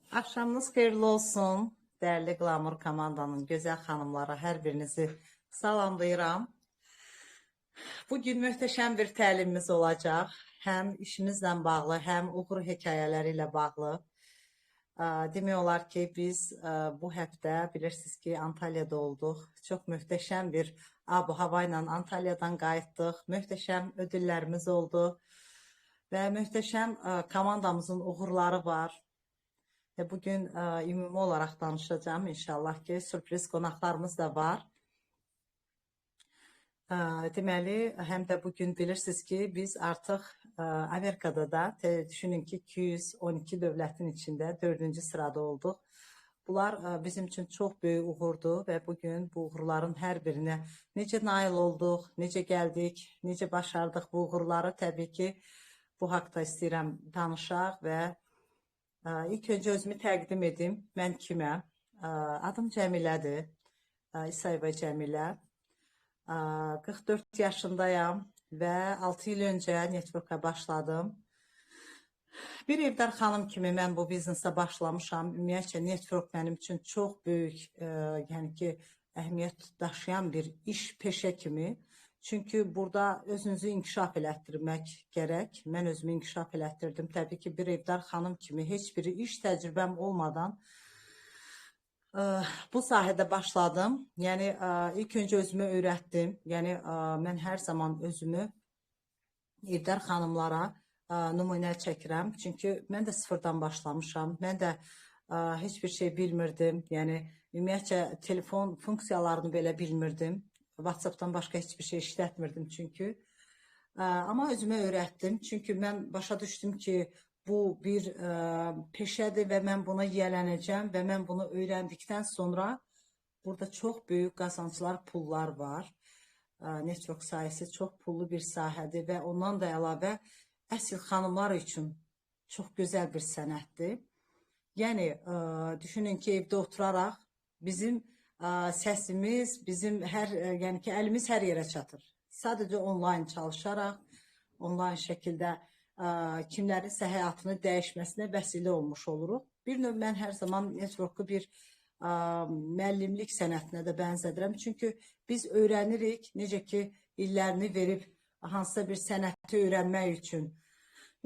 Axşamınız xeyirli olsun. Dəyərli Qlamur komandanın gözəl xanımlara hər birinizi salamlayıram. Bugün möhtəşəm bir təlimimiz olacaq. Həm işimizlə bağlı, həm uğur hekayələri ilə bağlı. Demək olar ki, biz bu həftə bilirsiniz ki, Antalyada olduq. Çox möhtəşəm bir ab-hava ilə Antalyadan qayıtdıq. Möhtəşəm ödüllərimiz oldu və möhtəşəm komandamızın uğurları var. Və bugün ümumi olaraq danışacağım. İnşallah ki, sürpriz qonaqlarımız da var. Deməli, həm də bugün bilirsiniz ki, biz artıq Amerikada da düşünün ki, 212 dövlətin içində 4-cü sırada olduq. Bunlar bizim üçün çox böyük uğurdur və bugün bu uğurların hər birinə necə nail olduq, necə gəldik, necə başardıq bu uğurları təbii ki, bu haqda istəyirəm danışaq və İlk öncə özümü təqdim edim. Mən kiməm? Adım Cəmilədir. İsayeva Cəmilə. 44 yaşındayam və 6 il öncə network'a başladım. Bir evdar xanım kimi mən bu biznesa başlamışam. Ümumiyyətlə network mənim üçün çox böyük, yəni ki, əhəmiyyət daşıyan bir iş, peşə kimi. Çünki burada özünüzü inkişaf elətdirmək gərək. Mən özümü inkişaf elətdirdim. Təbii ki, bir evdar xanım kimi heç bir iş təcrübəm olmadan bu sahədə başladım. Yəni, ilk öncə özümü öyrətdim. Yəni, mən hər zaman özümü evdar xanımlara nümunə çəkirəm. Çünki mən də sıfırdan başlamışam. Mən də heç bir şey bilmirdim. Yəni, ümumiyyətlə, telefon funksiyalarını belə bilmirdim. WhatsApp'dan başqa heç bir şey işlətmirdim çünki. Amma özümə öyrətdim. Çünki mən başa düşdüm ki, bu bir peşədir və mən buna yiyələnəcəm və mən bunu öyrəndikdən sonra burada çox böyük qazanclar, pullar var. Network sayəsi çox pullu bir sahədir və ondan da əlavə əsl xanımlar üçün çox gözəl bir sənətdir. Yəni, düşünün ki, evdə oturaraq bizim səsimiz, bizim yəni ki, əlimiz hər yerə çatır. Sadəcə onlayn çalışaraq, onlayn şəkildə kimlərinsə həyatını dəyişməsinə vəsilə olmuş oluruq. Bir növ mən hər zaman networku bir müəllimlik sənətinə də bənzədirəm. Çünki biz öyrənirik, necə ki, illərini verib hansısa bir sənəti öyrənmək üçün.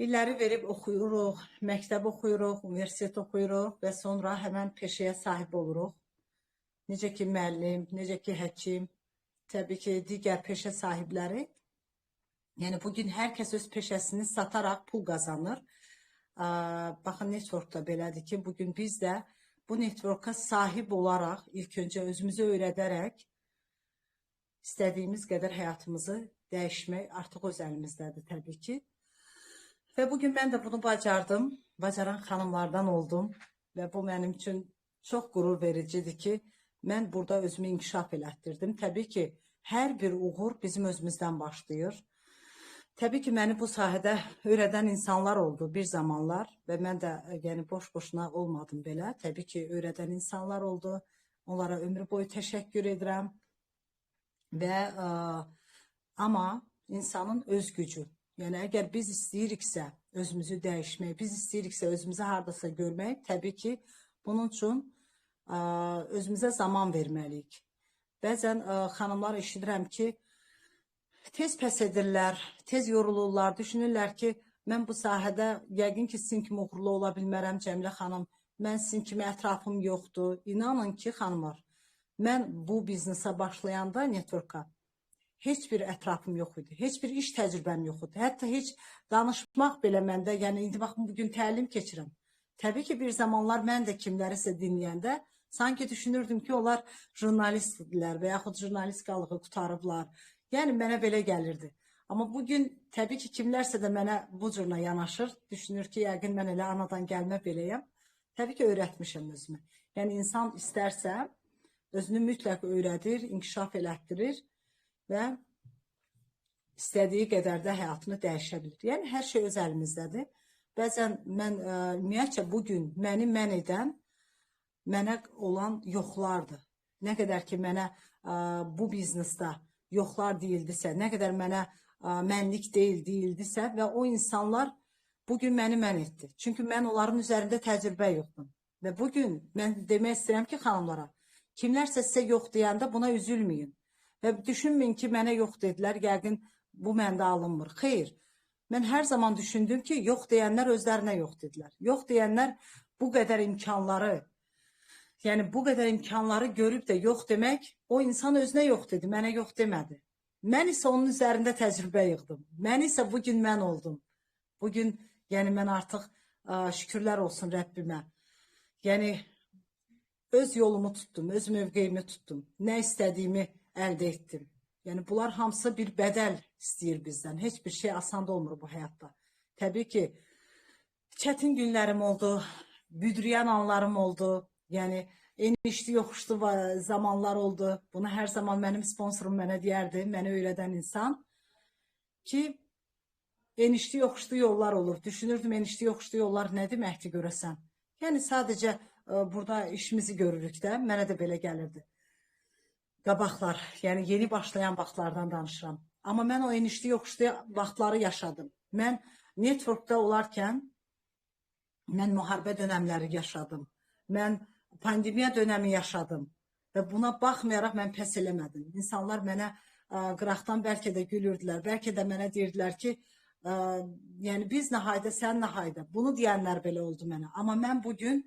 İlləri verib oxuyuruq, məktəb oxuyuruq, universitet oxuyuruq və sonra həmən peşəyə sahib oluruq. Necə ki, müəllim, necə ki, həkim, təbii ki, digər peşə sahibləri. Yəni, bugün hər kəs öz peşəsini sataraq pul qazanır. Baxın, network da belədir ki, bugün biz də bu network'a sahib olaraq, ilk öncə özümüzü öyrədərək, istədiyimiz qədər həyatımızı dəyişmək artıq öz əlimizdədir təbii ki. Və bugün mən də bunu bacardım, bacaran xanımlardan oldum və bu mənim üçün çox qürur vericidir ki, mən burada özümü inkişaf elətdirdim. Təbii ki, hər bir uğur bizim özümüzdən başlayır. Təbii ki, məni bu sahədə öyrədən insanlar oldu bir zamanlar və mən də yəni boş-boşuna olmadım belə. Təbii ki, öyrədən insanlar oldu. Onlara ömrü boyu təşəkkür edirəm. Və amma insanın öz gücü. Yəni, əgər biz istəyiriksə özümüzü dəyişmək, biz istəyiriksə özümüzü hardasa görmək, təbii ki, bunun üçün özümüzə zaman verməliyik. Bəzən xanımlar eşidirəm ki, tez pəs edirlər, tez yorulurlar, düşünürlər ki, mən bu sahədə yəqin ki, sizin kimi uğurlu ola bilmərəm Cəmilə xanım, mən sizin kimi ətrafım yoxdur. İnanın ki, xanımlar, mən bu biznesa başlayanda network'a heç bir ətrafım yox idi, heç bir iş təcrübəm yox idi, hətta heç danışmaq belə məndə, yəni indi baxın, bugün təlim keçirəm. Təbii ki, bir zamanlar mən də kimlərisə dinləyəndə, sanki düşünürdüm ki, onlar jurnalistdirlər və yaxud jurnalistkalığı qutarıblar. Yəni, mənə belə gəlirdi. Amma bugün, təbii ki, kimlərsə də mənə bu cürlə yanaşır, düşünür ki, yəqin mən elə anadan gəlmə beləyəm. Təbii ki, öyrətmişəm özümü. Yəni, insan istərsə, özünü mütləq öyrədir, inkişaf elətdirir və istədiyi qədər də həyatını dəyişə bilir. Yəni, hər şey öz əlimizdədir. Bəzən mən, ümumiyyətcə, bugün məni mən edən, mənə olan yoxlardır. Nə qədər ki, mənə bu biznesdə yoxlar deyildisə, nə qədər mənə mənlik deyildisə və o insanlar bugün məni mən etdi. Çünki mən onların üzərində təcrübə yoxdum. Və bugün mən demək istəyirəm ki, xanımlara, kimlərsə sizə yox deyəndə buna üzülməyin. Və düşünməyin ki, mənə yox dedilər, yəqin bu məndə alınmır. Xeyr, mən hər zaman düşündüm ki, yox deyənlər özlərinə yox dedilər. Yox deyənlər bu qədər imkanları, yəni bu qədər imkanları görüb də yox demək, o insan özünə yox dedi, mənə yox demədi. Mən isə onun üzərində təcrübə yığdım. Mən isə bugün mən oldum. Bugün, yəni mən artıq şükürlər olsun Rəbbimə. Yəni öz yolumu tutdum, öz mövqeyimi tutdum. Nə istədiyimi əldə etdim. Yəni bunlar hamısı bir bədəl istəyir bizdən. Heç bir şey asan olmur bu həyatda. Təbii ki, çətin günlərim oldu, büdrüyən anlarım oldu. Yəni enişli yoxuşlu zamanlar oldu. Bunu hər zaman mənim sponsorum mənə deyərdi, mənə öyrədən insan ki, enişli yoxuşlu yollar olur. Düşünürdüm, enişli yoxuşlu yollar nə deməkdir görəsən? Yəni sadəcə burada işimizi görürük də, mənə də belə gəlirdi. Qabaqlar, yəni yeni başlayan vaxtlardan danışıram. Amma mən o enişli yoxuşlu vaxtları yaşadım. Mən networkda olarkən, mən müharibə dönəmləri yaşadım. Mən pandemiya dönəmi yaşadım. Və buna baxmayaraq mən pəs eləmədim. İnsanlar mənə qıraqdan bəlkə də gülürdülər, bəlkə də mənə deyirdilər ki, yəni biz nəhaydə, sən nəhaydə. Bunu deyənlər belə oldu mənə. Amma mən bugün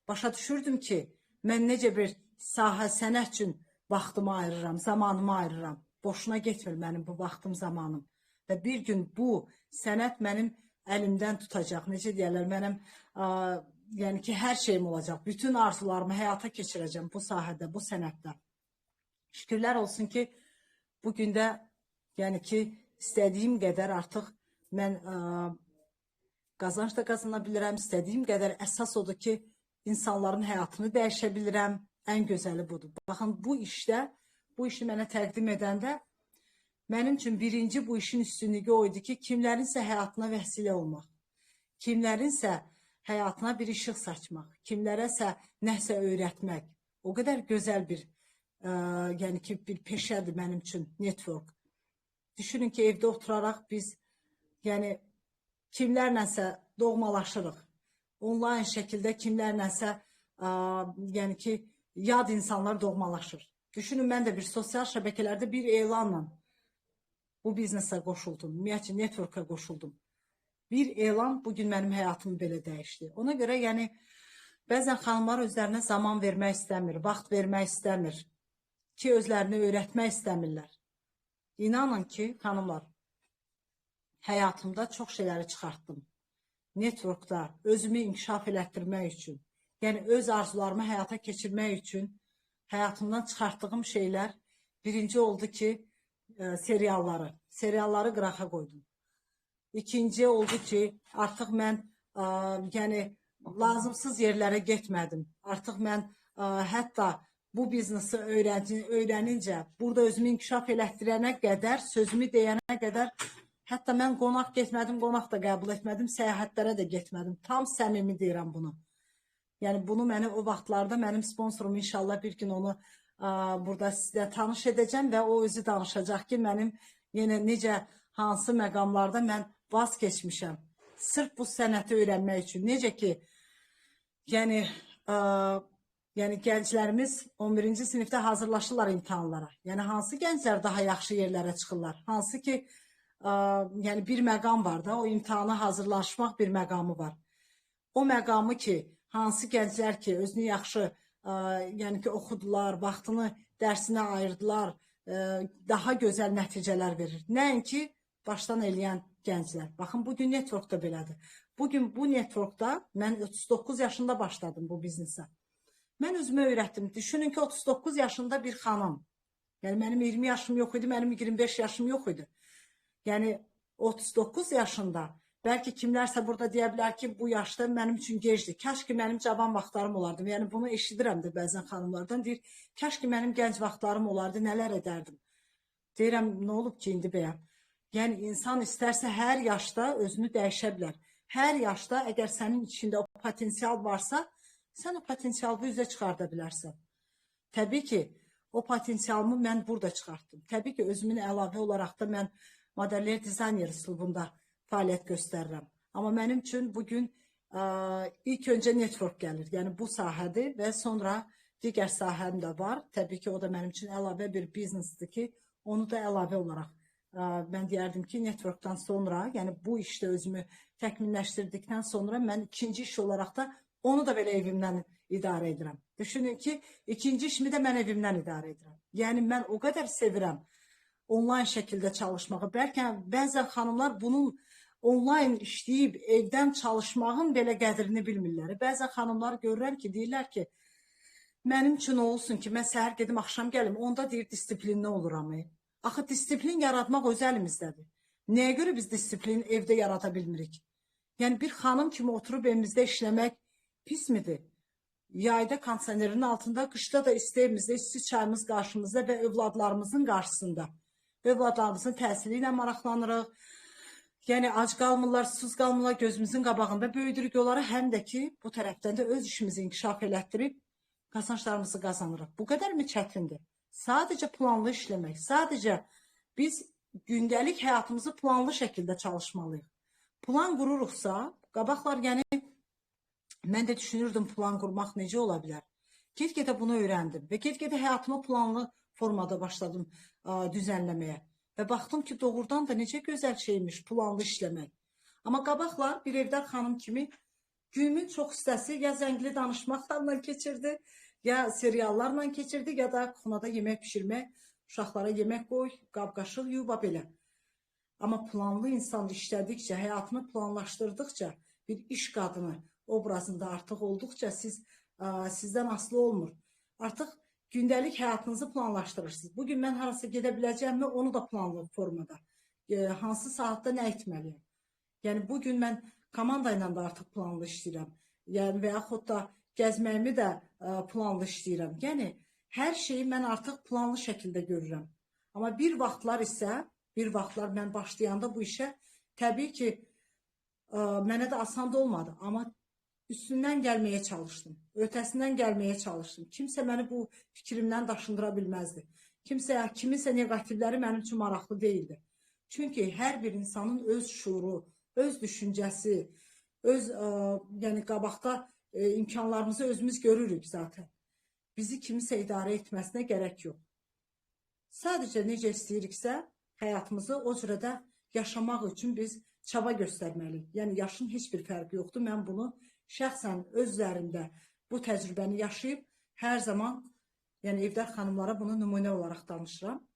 başa düşürdüm ki, mən necə bir sahə, sənət üçün vaxtımı ayırıram, zamanımı ayırıram. Boşuna getmir mənim bu vaxtım, zamanım. Və bir gün bu sənət mənim əlimdən tutacaq. Necə deyərlər, mənim yəni ki, hər şeyim olacaq. Bütün arzularımı həyata keçirəcəm bu sahədə, bu sənətdə. Şükürlər olsun ki, bugün də yəni ki, istədiyim qədər artıq mən qazanc da qazana bilirəm, istədiyim qədər əsas odur ki, insanların həyatını dəyişə bilirəm, ən gözəli budur. Baxın, bu işdə, bu işi mənə təqdim edəndə, mənim üçün birinci bu işin üstünlüyü o idi ki, kimlərinsə həyatına vəsilə olmaq, kimlərinsə həyatına bir işıq saçmaq, kimlərəsə nəsə öyrətmək. O qədər gözəl bir, yəni ki, bir peşədir mənim üçün network. Düşünün ki, evdə oturaraq biz, yəni kimlərləsə doğmalaşırıq. Onlayn şəkildə kimlərləsə, yəni ki, yad insanlar doğmalaşır. Düşünün, mən də bir sosial şəbəkələrdə bir elanla bu biznesə qoşuldum, ümumiyyətlə network'a qoşuldum. Bir elan bugün mənim həyatımı belə dəyişdi. Ona görə, yəni, bəzən xanımlar özlərinə zaman vermək istəmir, vaxt vermək istəmir ki, özlərini öyrətmək istəmirlər. İnanın ki, xanımlar, həyatımda çox şeyləri çıxartdım. Networkda özümü inkişaf elətdirmək üçün, yəni öz arzularımı həyata keçirmək üçün həyatımdan çıxartdığım şeylər birinci oldu ki, serialları qırağa qoydum. İkinci oldu ki, artıq mən yəni lazımsız yerlərə getmədim. Artıq mən hətta bu biznesi öyrənincə, burada özümü inkişaf elətdirənə qədər, sözümü deyənə qədər, hətta mən qonaq getmədim, qonaq da qəbul etmədim, səyahətlərə də getmədim. Tam səmimi deyirəm bunu. Yəni bunu mənə o vaxtlarda mənim sponsorum inşallah bir gün onu burada sizə tanış edəcəm və o özü danışacaq ki, mənim yenə necə, hansı məqamlarda mən vaz keçmişəm. Sırf bu sənəti öyrənmək üçün. Necə ki, yəni gənclərimiz 11-ci sinifdə hazırlaşırlar imtahanlara. Yəni hansı gənclər daha yaxşı yerlərə çıxırlar? Hansı ki, yəni bir məqam var da, o imtahana hazırlaşmaq bir məqamı var. O məqamı ki, hansı gənclər ki, özünü yaxşı, yəni ki, oxudular, vaxtını dərsinə ayırdılar, daha gözəl nəticələr verir. Nəinki başdan eləyən gənclər. Baxın, bugün networkda belədir. Bugün bu networkda mən 39 yaşında başladım bu biznesə. Mən özümü öyrətdim. Düşünün ki, 39 yaşında bir xanım. Yəni mənim 20 yaşım yox idi, mənim 25 yaşım yox idi. Yəni 39 yaşında, bəlkə kimlərsə burada deyə bilər ki, bu yaşda mənim üçün gecdir. Kaş ki mənim cavan vaxtlarım olardı. Yəni bunu eşidirəm də bəzən xanımlardan, deyir, kaş ki mənim gənc vaxtlarım olardı, nələr edərdim. Deyirəm, nə olub ki, indi bəyəm? Yəni insan istərsə hər yaşda özünü dəyişə bilər. Hər yaşda əgər sənin içində o potensial varsa, sən o potensialı üzə çıxarda bilərsən. Təbii ki, o potensialımı mən burada çıxartdım. Təbii ki, özümün əlavə olaraq da mən modellər dizayner üslubunda fəaliyyət göstərirəm. Amma mənim üçün bugün ilk önce network gəlir. Yəni bu sahədir və sonra digər sahəm də var. Təbii ki, o da mənim üçün əlavə bir biznesdir ki, onu da əlavə olaraq mən deyərdim ki, networkdan sonra, yəni bu işdə özümü təkmilləşdirdikdən sonra mən ikinci iş olaraq da onu da belə evimdən idarə edirəm. Düşünün ki, ikinci işimi də mən evimdən idarə edirəm. Yəni mən o qədər sevirəm onlayn şəkildə çalışmağı. Bəlkə bəzən xanımlar bunun onlayn işləyib evdən çalışmağın belə qədrini bilmirlər. Bəzən xanımlar görürəm ki, deyirlər ki, mənim üçün o olsun ki, mən səhər gedim, axşam gəlim, onda deyir disiplinli oluram. Axı disiplin yaratmaq öz əlimizdədir. Nəyə görə biz disiplini evdə yarada bilmirik? Yəni bir xanım kimi oturub evimizdə işləmək pis midir? Yayda kondisionerin altında, qışda da isti evimizdə, isti çayımız qarşımızda və övladlarımızın qarşısında. Övladlarımızın təhsili ilə maraqlanırıq. Yəni ac qalmırlar, susuz qalmırlar, gözümüzün qabağında böyüdürük onları. Həm də ki, bu tərəfdən də öz işimizi inkişaf elətdirib qazançlarımızı qazanırıq. Bu qədər mi çətindir? Sadəcə planlı işləmək, sadəcə biz gündəlik həyatımızı planlı şəkildə çalışmalıyıq. Plan qururuqsa, qabaqlar yəni mən də düşünürdüm plan qurmaq necə ola bilər. Get-gedə bunu öyrəndim və get-gedə həyatımı planlı formada başladım düzənləməyə. Və baxdım ki, doğrudan da necə gözəl şeymiş planlı işləmək. Amma qabaqlar bir evdar xanım kimi günümün çox hissəsi ya zəngli danışmaqlarla keçirdi, ya seriallarla keçirdi, ya da xunada yemək pişirmək, uşaqlara yemək qoy, qab-qaşıq yuva belə. Amma planlı insan işlədikcə, həyatını planlaşdırdıqca, bir iş qadını obrazında artıq olduqca sizdən asılı olmur. Artıq gündəlik həyatınızı planlaşdırırsınız. Bugün mən harasa gedə biləcəmmi, onu da planlı formada. Hansı saatda nə etməliyim? Yəni bugün mən komanda ilə də artıq planlı işləyirəm. Yəni və yaxud da gəzməyimi də planlı işləyirəm. Yəni hər şeyi mən artıq planlı şəkildə görürəm. Amma bir vaxtlar isə, mən başlayanda bu işə təbii ki, mənə də asan da olmadı. Amma üstündən gəlməyə çalışdım. Ötəsindən gəlməyə çalışdım. Kimsə məni bu fikrimdən daşındıra bilməzdi. Kiminsə negativləri mənim üçün maraqlı deyildi. Çünki hər bir insanın öz şuuru, öz düşüncəsi, öz yəni qabaqda imkanlarımızı özümüz görürük zaten. Bizi kimisə idarə etməsinə gərək yox. Sadəcə necə istəyiriksə, həyatımızı o cürədə yaşamaq üçün biz çaba göstərməliyik. Yəni yaşın heç bir fərqi yoxdur. Mən bunu şəxsən öz üzərimdə bu təcrübəni yaşayıb, hər zaman yəni evdar xanımlara bunu nümunə olaraq danışıram.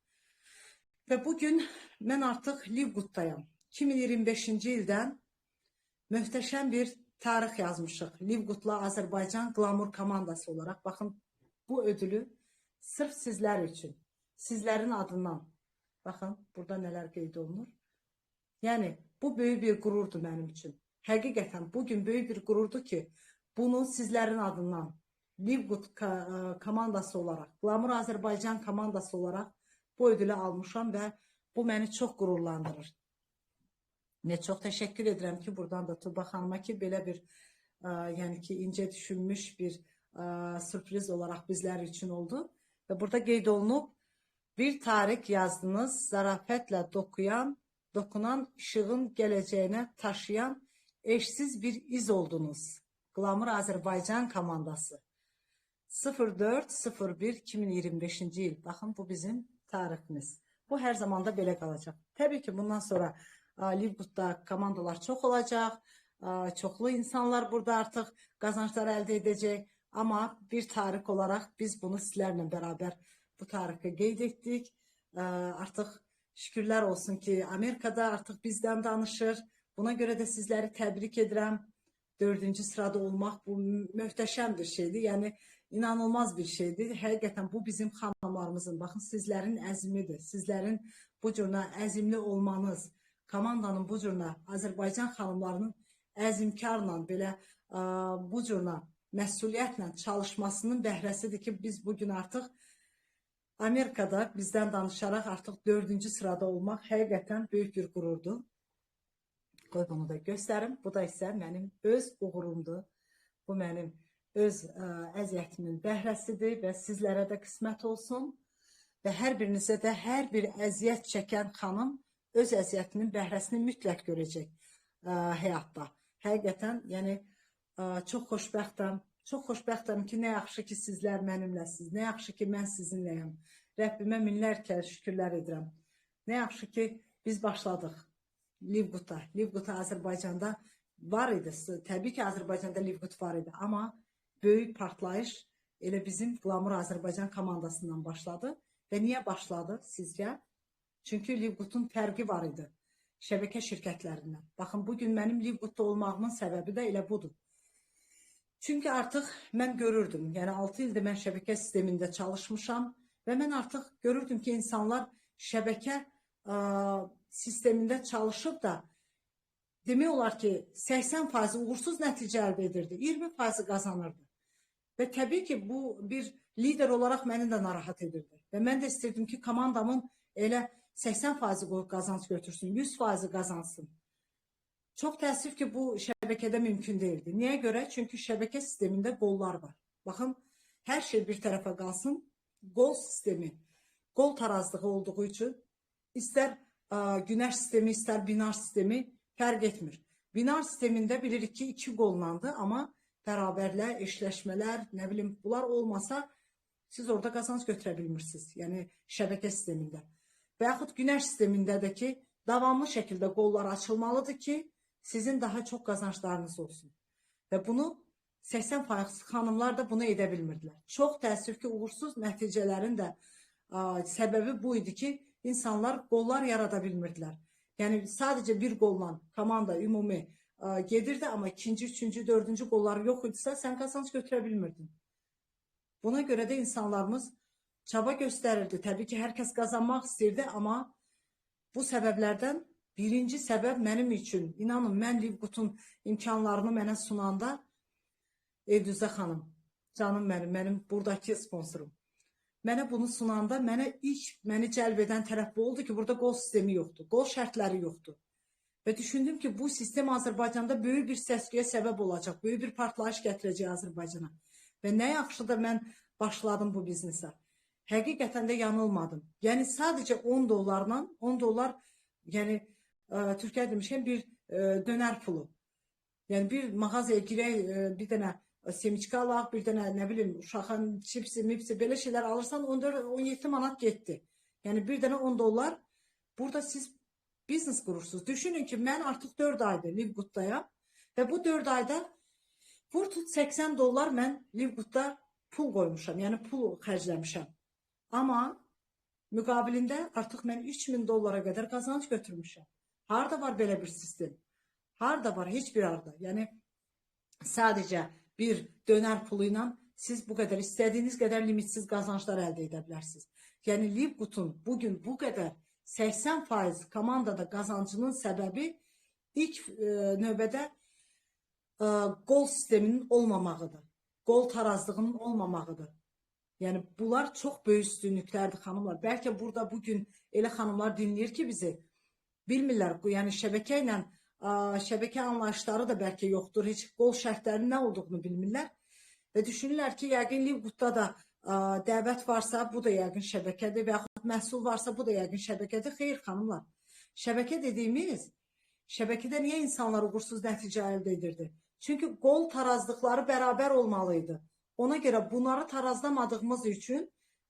Və bugün mən artıq Livqutdayam. 2025-ci ildən möhtəşəm bir tarix yazmışıq. Livqutla Azərbaycan Qlamur komandası olaraq. Baxın, bu ödülü sırf sizlər üçün, sizlərin adından. Baxın, burada nələr qeyd olunur. Yəni, bu böyük bir qururdur mənim üçün. Həqiqətən bugün böyük bir qururdur ki, bunu sizlərin adından Livqut komandası olaraq, Qlamur Azərbaycan komandası olaraq bu ödülü almışam və bu məni çox qururlandırır. Və çox təşəkkür edirəm ki, buradan da Tuba xanıma ki, belə bir yəni ki, incə düşünmüş bir sürpriz olaraq bizlər üçün oldu. Və burada qeyd olunub, bir tarix yazdınız, zarafətlə dokunan işığın gələcəyinə taşıyan eşsiz bir iz oldunuz. Qlamur Azərbaycan komandası. 04.01.2025-ci il. Baxın, bu bizim tariximiz. Bu hər zaman da belə qalacaq. Təbii ki, bundan sonra Livqutda komandalar çox olacaq. Çoxlu insanlar burada artıq qazançlar əldə edəcək. Amma bir tarix olaraq biz bunu sizlərlə bərabər bu tarixi qeyd etdik. Artıq şükürlər olsun ki, Amerikada artıq bizdən danışır. Buna görə də sizləri təbrik edirəm. 4-cü sırada olmaq bu möhtəşəm bir şeydir. Yəni, inanılmaz bir şeydir. Həqiqətən bu bizim xanımlarımızın, baxın, sizlərin əzmidir. Sizlərin bu cürünə əzimli olmanız, komandanın bu cürünə, Azərbaycan xanımlarının əzimkarla, belə bu cürünə məsuliyyətlə çalışmasının bəhrəsidir ki, biz bugün artıq Amerikada bizdən danışaraq artıq 4-cü sırada olmaq həqiqətən böyük bir qururdur. Qoy bunu da göstərim. Bu da isə mənim öz uğurumdur. Bu mənim öz əziyyətimin bəhrəsidir və sizlərə də qismət olsun. Və hər birinizə də hər bir əziyyət çəkən xanım öz əziyyətinin bəhrəsini mütləq görəcək həyatda. Həqiqətən, yəni Çox xoşbəxtəm. Çox xoşbəxtəm ki, nə yaxşı ki, sizlər mənimləsiniz. Nə yaxşı ki, mən sizinləyəm. Rəbbimə minlər kər şükürlər edirəm. Nə yaxşı ki, biz başladıq Livquta. Livquta Azərbaycanda var idi. Təbii ki, Azərbaycanda Livqut var idi. Amma böyük partlayış elə bizim Qlamur Azərbaycan komandasından başladı. Və niyə başladı sizcə? Çünki Livqutun fərqi var idi şəbəkə şirkətlərindən. Baxın, bugün mənim Livqutda olmağımın səbəbi də elə budur. Çünki artıq mən görürdüm, yəni 6 ildir mən şəbəkə sistemində çalışmışam və mən artıq görürdüm ki, insanlar şəbəkə sistemində çalışıb da demək olar ki, 80% uğursuz nəticə əldə edirdi, 20% qazanırdı. Və təbii ki, bu bir lider olaraq məni də narahat edirdi. Və mən də istirdim ki, komandamın elə 80% qazanc götürsün, 100% qazansın. Çox təəssüf ki, bu şəbəkədə mümkün deyildi. Niyə görə? Çünki şəbəkə sistemində qollar var. Baxın, hər şey bir tərəfə qalsın. Qol sistemi, qol tarazlığı olduğu üçün istər günəş sistemi, istər binar sistemi fərq etmir. Binar sistemində bilirik ki, 2 qollandı, amma bərabərlər, eşləşmələr, nə bilim, bunlar olmasa siz orada qazanc götürə bilmirsiniz. Yəni şəbəkə sistemində. Və yaxud günəş sistemində də ki, davamlı şəkildə qollar açılmalıdır ki, sizin daha çox qazanclarınız olsun. Və bunu 80% xanımlar da bunu edə bilmirdilər. Çox təəssüf ki, uğursuz nəticələrin də səbəbi bu idi ki, insanlar qollar yarada bilmirdilər. Yəni sadəcə bir qolla komanda ümumi gedirdi, amma ikinci, üçüncü, dördüncü qolları yox idisə, sən qazanc götürə bilmirdin. Buna görə də insanlarımız çaba göstərirdi. Təbii ki, hər kəs qazanmaq istəyirdi, amma bu səbəblərdən birinci səbəb mənim üçün, inanın, mən Livqutun imkanlarını mənə sunanda Evdüzə xanım, canım mənim buradakı sponsorum. Mənə bunu sunanda məni cəlb edən tərəf bu oldu ki, burada qol sistemi yoxdur, qol şərtləri yoxdur. Və düşündüm ki, bu sistem Azərbaycanda böyük bir səsküyə səbəb olacaq, böyük bir partlayış gətirəcək Azərbaycana. Və nə yaxşı da mən başladım bu biznesə. Həqiqətən də yanılmadım. Yəni sadəcə 10 dollarla, 10 dollar, yəni Türkiyə demişkən bir dönər pulu. Yəni bir mağazaya girək, bir dənə semiçka alaq, bir dənə nə bilim uşağın çipsi, mipsi belə şeylər alırsan 14-17 manat getdi. Yəni bir dənə 10 dollar. Burada siz biznes qurursunuz. Düşünün ki, mən artıq 4 aydır Livqutdayam və bu 4 ayda vur tut 80 dollar mən Livqutda pul qoymuşam, yəni pul xərcləmişəm. Amma müqabilində artıq mən 3000 dollara qədər qazanc götürmüşəm. Harada var belə bir sistem? Harada var? Heç bir harada. Yəni sadəcə bir dönər pulu ilə siz bu qədər istədiyiniz qədər limitsiz qazanclar əldə edə bilərsiniz. Yəni Livqutun bugün bu qədər 80% komandada qazancının səbəbi ilk növbədə qol sisteminin olmamağıdır. Qol tarazlığının olmamağıdır. Yəni bunlar çox böyük üstünlüklərdir xanımlar. Bəlkə burada bugün elə xanımlar dinləyir ki bizi, bilmirlər, yəni şəbəkə ilə şəbəkə anlayışları da bəlkə yoxdur, heç qol şərtlərinin nə olduğunu bilmirlər və düşünürlər ki, yəqin Livqutda da dəvət varsa, bu da yəqin şəbəkədir və yaxud məhsul varsa, bu da yəqin şəbəkədir. Xeyr xanımlar, şəbəkə dediyimiz, şəbəkədə niyə insanlar uğursuz nəticə əldə edirdi? Çünki qol tarazlıqları bərabər olmalıydı. Ona görə bunları tarazlamadığımız üçün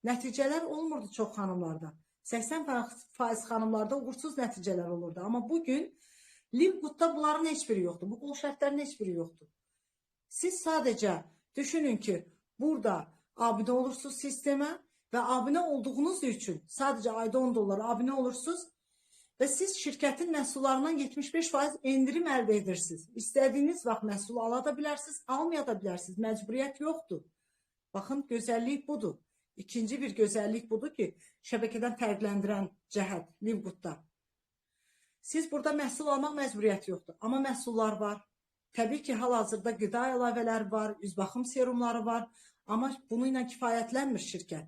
nəticələr olmurdu çox xanımlarda. 80% xanımlarda uğursuz nəticələr olurdu. Amma bugün Livqutda bunların heç biri yoxdur. Bu qol şərtlərinin heç biri yoxdur. Siz sadəcə düşünün ki, burada abunə olursunuz sistemə və abunə olduğunuz üçün sadəcə ayda 10 dollar abunə olursunuz və siz şirkətin məhsullarından 75% endirim əldə edirsiniz. İstədiyiniz vaxt məhsul ala da bilərsiniz, almaya da bilərsiniz. Məcburiyyət yoxdur. Baxın, gözəllik budur. İkinci bir gözəllik budur ki, şəbəkədən fərqləndirən cəhət Livqutda. Siz burada məhsul almaq məcburiyyəti yoxdur. Amma məhsullar var. Təbii ki, hal-hazırda qida əlavələri var, üzbaxım serumları var. Amma bununla kifayətlənmir şirkət.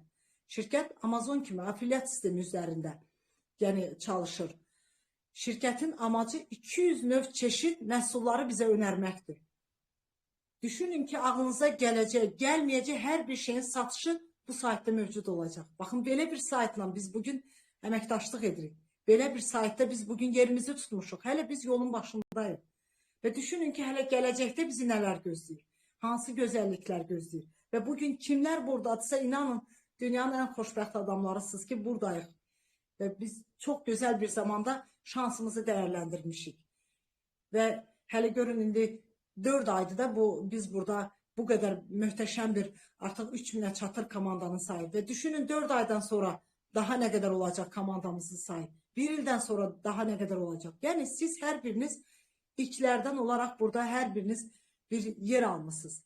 Şirkət Amazon kimi afiliat sistemi üzərində çalışır. Şirkətin amacı 200 növ çeşid məhsulları bizə önərməkdir. Düşünün ki, ağlınıza gələcək, gəlməyəcək hər bir şeyin satışı bu saytda mövcud olacaq. Baxın, belə bir saytla biz bugün əməkdaşlıq edirik. Belə bir saytda biz bugün yerimizi tutmuşuq. Hələ biz yolun başındayıq. Və düşünün ki, hələ gələcəkdə bizi nələr gözləyir, hansı gözəlliklər gözləyir. Və bugün kimlər buradadırsa, inanın, dünyanın ən xoşbəxt adamlarısınız ki, buradayıq. Və biz çox gözəl bir zamanda şansımızı dəyərləndirmişik. Və hələ görün, indi 4 aydır da biz burada bu qədər möhtəşəm bir, artıq 3000-ə çatır komandanın sayı. Və düşünün 4 aydan sonra daha nə qədər olacaq komandamızın sayı. 1 ildən sonra daha nə qədər olacaq. Yəni siz hər biriniz ilklərdən olaraq burada hər biriniz bir yer almışsınız.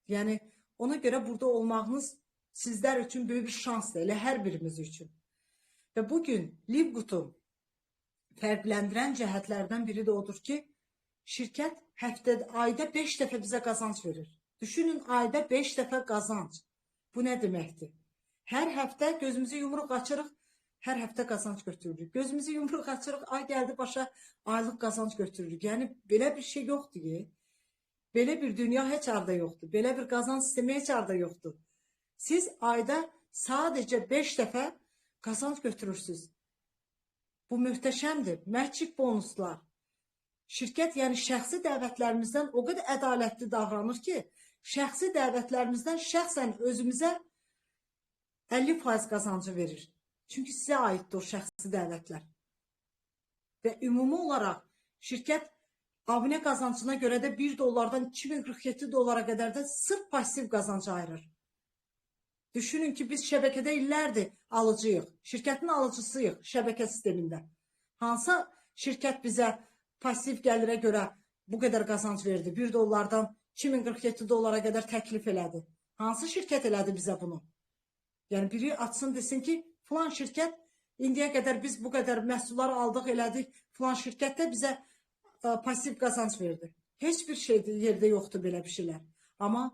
Yəni ona görə burada olmağınız sizlər üçün böyük bir şansdır, elə hər birimiz üçün. Və bugün Livgood'u fərqləndirən cəhətlərdən biri də odur ki, şirkət ayda 5 dəfə bizə qazanc verir. Düşünün, ayda 5 dəfə qazanc. Bu nə deməkdir? Hər həftə gözümüzü yumruq açırıq, hər həftə qazanc götürürük. Gözümüzü yumruq açırıq, ay gəldi başa, aylıq qazanc götürürük. Yəni belə bir şey yoxdur ki. Belə bir dünya heç arada yoxdur. Belə bir qazanc sistemi heç arada yoxdur. Siz ayda sadəcə 5 dəfə qazanc götürürsünüz. Bu möhtəşəmdir. Məchik bonuslar. Şirkət, yəni şəxsi dəvətlərimizdən o qədər ədalətli davranır ki, şəxsi dəvətlərimizdən şəxsən özümüzə 50% qazancı verir. Çünki sizə aiddir o şəxsi dəvətlər. Və ümumi olaraq şirkət abunə qazancına görə də $1 2047 dolara qədər də sırf pasiv qazancı ayırır. Düşünün ki, biz şəbəkədə illərdir alıcıyıq. Şirkətin alıcısıyıq şəbəkə sistemində. Hansı şirkət bizə pasiv gəlirə görə bu qədər qazanc verdi? $1 2047 dolara qədər təklif elədi. Hansı şirkət elədi bizə bunu? Yəni biri açsın desin ki, filan şirkət indiyə qədər biz bu qədər məhsullar aldıq, elədik. Filan şirkət də bizə pasiv qazanc verdi. Heç bir yerdə yoxdur belə bir şeylər. Amma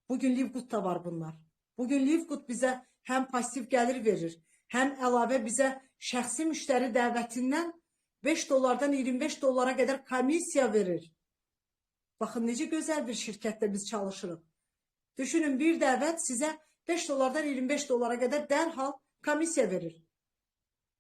bugün Livgood'da var bunlar. Bugün Livgood bizə həm pasiv gəlir verir, həm əlavə bizə şəxsi müştəri dəvətindən $5 $25 qədər komissiya verir. Baxın, necə gözəl bir şirkətdə biz çalışırıq. Düşünün, bir dəvət sizə $5 $25 qədər dərhal komissiya verir.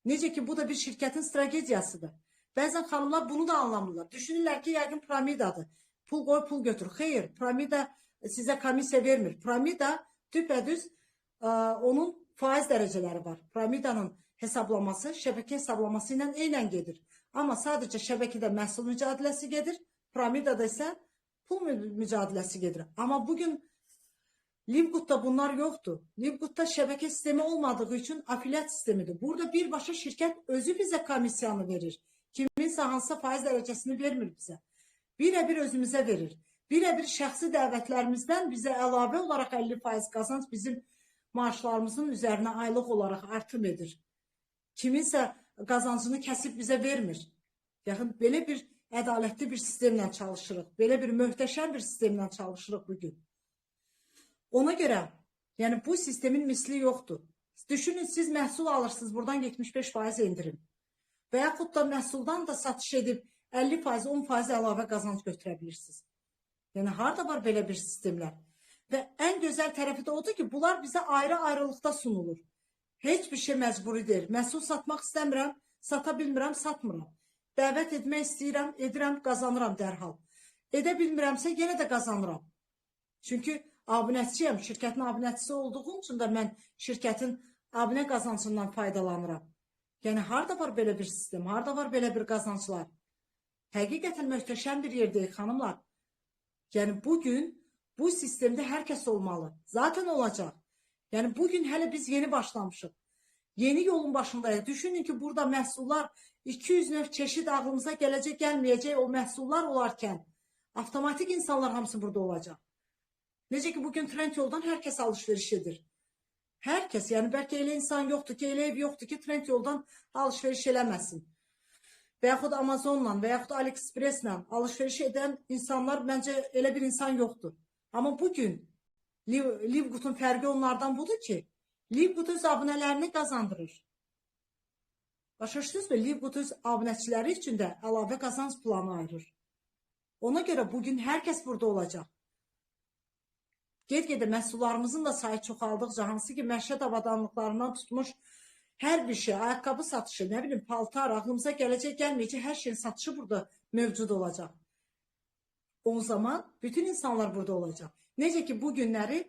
Necə ki, bu da bir şirkətin strategiyasıdır. Bəzən xanımlar bunu da anlamırlar. Düşünürlər ki, yəqin piramidadır. Pul qoy, pul götür. Xeyr, piramida sizə komissiya vermir. Piramida düpədüz onun faiz dərəcələri var. Piramidanın hesablaması şəbəkə hesablaması ilə eynən gedir. Amma sadəcə şəbəkədə məhsul mücadiləsi gedir. Piramidada isə pul mücadiləsi gedir. Amma bugün Livgood'da bunlar yoxdur. Livgood'da şəbəkə sistemi olmadığı üçün afiliat sistemidir. Burada birbaşa şirkət özü bizə komissiyanı verir. Kiminsə hansısa faiz dərəcəsini vermir bizə. Birə-bir özümüzə verir. Birə-bir şəxsi dəvətlərimizdən bizə əlavə olaraq 50% qazanc bizim maaşlarımızın üzərinə aylıq olaraq artım edir. Kiminsə qazancını kəsib bizə vermir. Yaxın belə bir ədalətli bir sistemlə çalışırıq. Belə bir möhtəşəm bir sistemlə çalışırıq bugün. Ona görə, yəni bu sistemin misli yoxdur. Düşünün, siz məhsul alırsınız, buradan 75% indirim. Və yaxud da məhsuldan da satış edib 50%, 10% əlavə qazanc götürə bilirsiniz. Yəni, harada var belə bir sistemlər? Və ən gözəl tərəfi də odur ki, bunlar bizə ayrı-ayrılıqda sunulur. Heç bir şey məcburi deyil. Məhsul satmaq istəmirəm, sata bilmirəm, satmıram. Dəvət etmək istəyirəm, edirəm, qazanıram dərhal. Edə bilmirəmsə, yenə də qazanıram. Çünki abunəçiyəm, şirkətin abunəçisi olduğum üçün də mən şirkətin abunə qazancından faydalanıram. Yəni, harada var belə bir sistem, harada var belə bir qazanclar? Həqiqətən möhtəşəm bir yerdəyik, xanımlar. Yəni, bugün bu sistemdə hər kəs olmalı. Zaten olacaq. Yəni, bugün hələ biz yeni başlamışıq. Yeni yolun başındayıq. Düşünün ki, burada məhsullar 200 növ çeşid ağlımıza gələcək, gəlməyəcək o məhsullar olarkən avtomatik insanlar hamısı burada olacaq. Necə ki, bugün Trendyoldan hər kəs alışveriş edir. Hər kəs, yəni bəlkə elə insan yoxdur ki, elə ev yoxdur ki, Trendyoldan alışveriş eləməsin. Və yaxud Amazonla, və yaxud AliExpresslə alışveriş edən insanlar, məncə elə bir insan yoxdur. Amma bugün Livgood'un fərqi onlardan budur ki, Livgood öz abunələrini qazandırır. Başa düşdünüzmü? Livgood öz abunəçiləri üçün də əlavə qazanc planı ayırır. Ona görə bugün hər kəs burada olacaq. Ged-gedə məhsullarımızın da sayı çoxaldıqca, hansı ki, məişət avadanlıqlarından tutmuş hər bir şey, ayaqqabı satışı, nə bilim, paltar, ağlımıza gələcək, gəlməyəcək, hər şeyin satışı burada mövcud olacaq. o zaman bütün insanlar burada olacaq. Necə ki bu günləri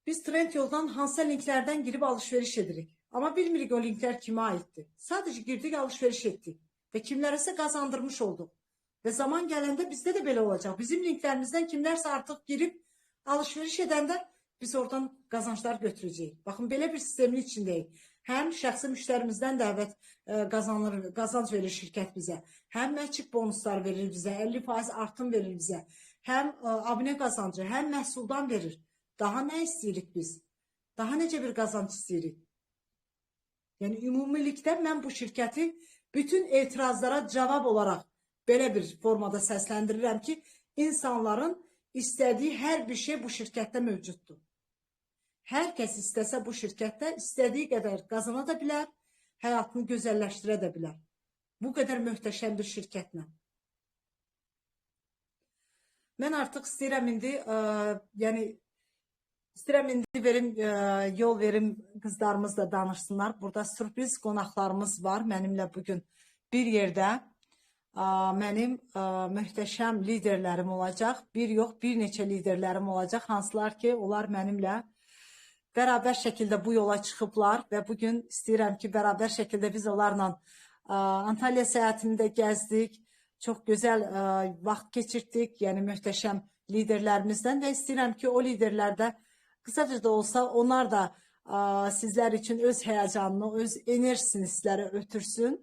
biz Trendyoldan hansısa linklərdən girib alışveriş edirik. Amma bilmirik o linklər kimə aiddir. Sadəcə girdik, alışveriş etdik və kimlərəsə qazandırmış olduq. Və zaman gələndə bizdə də belə olacaq. Bizim linklərimizdən kimlərsə artıq girib alışveriş edəndə biz oradan qazanclar götürəcəyik. Baxın, belə bir sistemin içindəyik. Həm şəxsi müştərimizdən dəvət qazanc verir şirkət bizə, həm məchik bonuslar verir bizə, 50% artım verir bizə, həm abunə qazancı, həm məhsuldan verir. Daha nə istəyirik biz? Daha necə bir qazanc istəyirik? Yəni, ümumilikdə mən bu şirkəti bütün etirazlara cavab olaraq belə bir formada səsləndirirəm ki, insanların istədiyi hər bir şey bu şirkətdə mövcuddur. Hər kəs istəsə bu şirkətdə istədiyi qədər qazana da bilər, həyatını gözəlləşdirə də bilər. Bu qədər möhtəşəm bir şirkətlə. Mən artıq istəyirəm indi, yol verim qızlarımız da danışsınlar. Burada sürpriz qonaqlarımız var mənimlə bugün bir yerdə. Mənim möhtəşəm liderlərim olacaq. Bir yox, bir neçə liderlərim olacaq. Hansılar ki, onlar mənimlə bərabər şəkildə bu yola çıxıblar və bugün istəyirəm ki, bərabər şəkildə biz onlarla Antalya səyahətini də gəzdik. Çox gözəl vaxt keçirdik, yəni möhtəşəm liderlərimizdən və istəyirəm ki, o liderlərdə qısaca da olsa onlar da sizlər üçün öz həyəcanını, öz enerjisini sizlərə ötürsün.